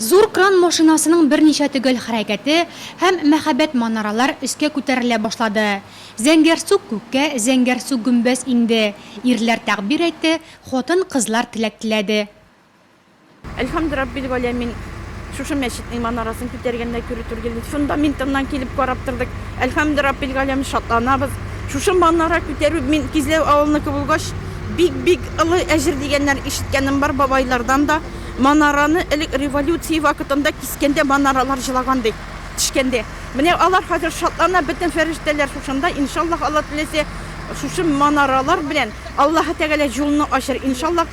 Зур кран машинасының берничә төгәл хәрәкәте һәм мәхәббәт манаралар өскә күтәрелә башлады. Зәңгәрсу күккә, зәңгәрсу гөмбәз инде. Ирләр тәгъбир әйтте, хатын-кызлар теләк теләде. Әлхәмдү Раббил галәмин. Шушы мәчетнең манарасын күтәргәндә күрү тургелде. Фундаментыннан килеп карап тордык. Әлхәмдү Раббил галәмин, шатланабыз. Шушы манара күтәрү мен Кизләү авылныкы булгач, бик ылы әҗер дигәннәр ишеткәнем бар бабайлардан да. Манараны элек революция вакытында кискәндә манаралар җылаган ди. Тишкәндә. Менә алар хәзер шатлана, бөтен фәрештәләр шушында, иншаллах, Алла теләсә, шушы манаралар белән Аллаһ Тәгалә юлны ачыр, иншаллах.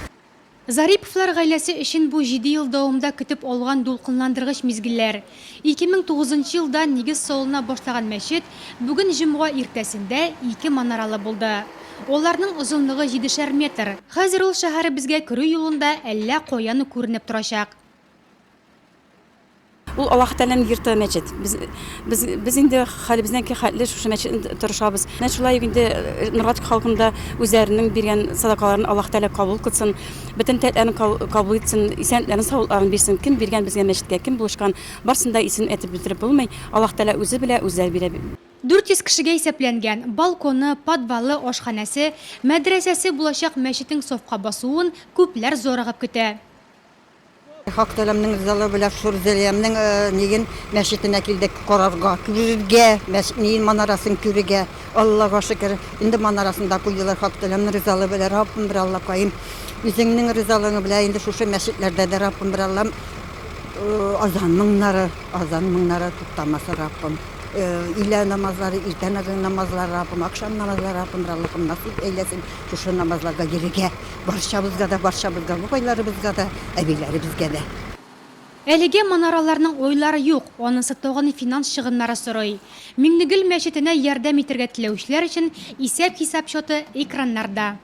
Зариповлар гаиләсе өчен бу 7 ел дәвамында көтеп алган дулкынландыргыч мизгелләр. 2009 елда нигез салына башлаган мәчет бүген җомга иртәсендә 2 манаралы булды. Оларның озынлыгы 7 метр. Хәзер ул шәһәребезгә керү юлында әллә каян күренеп торачак. Ул Аллаһ Тәгаләнең йорты мәчет. Без инде хәлебезнән хәтле шушы мәчетне тырышабыз. Менә шулай инде Нургат халкында үзләренең биргән садакаларын Аллаһ Тәгалә кабул кылсын, бөтен тәләпләрен кабул итсен, исәнләрен, саулыкларын бирсен. Кем биргән безгә мәчеткә, кем булышкан, барсын да исен әйтеп бетереп булмый. Аллаһ Тәгалә үзе белә, үзләр бирә. 400 кешегә исәпләнгән балконы, подвалы, ашханәсе, мәдрәсәсе булачак мәчетнең сафка басуын күпләр зорыгып көтә. Хак Тәгаләнең залы белән Шурзәлиямнең нигән мәчетенә килдек карарга, күрергә, мәчетнең манарасын күрергә. Аллаһка шөкер. Инде манарасында куйдылар Хак Тәгаләнең ризалы белән Раббым бер Аллакаем. Үзеңнең ризалыгы белән инде шушы мәчетләрдә дә Раббым бер Аллам азан моңнары туктамаса Раббым. İlə namazları, irtənəqin namazları Rabbim, akşam namazları Rabbim, Allah'ım nasip eylesin. Şuşu namazlarga girige, barışabızga da, bu baylarımızga da, əbeylərimizga da. Әлегә манараларның ойлары юк, аны сатуган финанс чыгымнары сорый. Миңнегөл мәчетенә ярдәм итәргә теләүчеләр өчен исәп-хисап счеты экраннарда.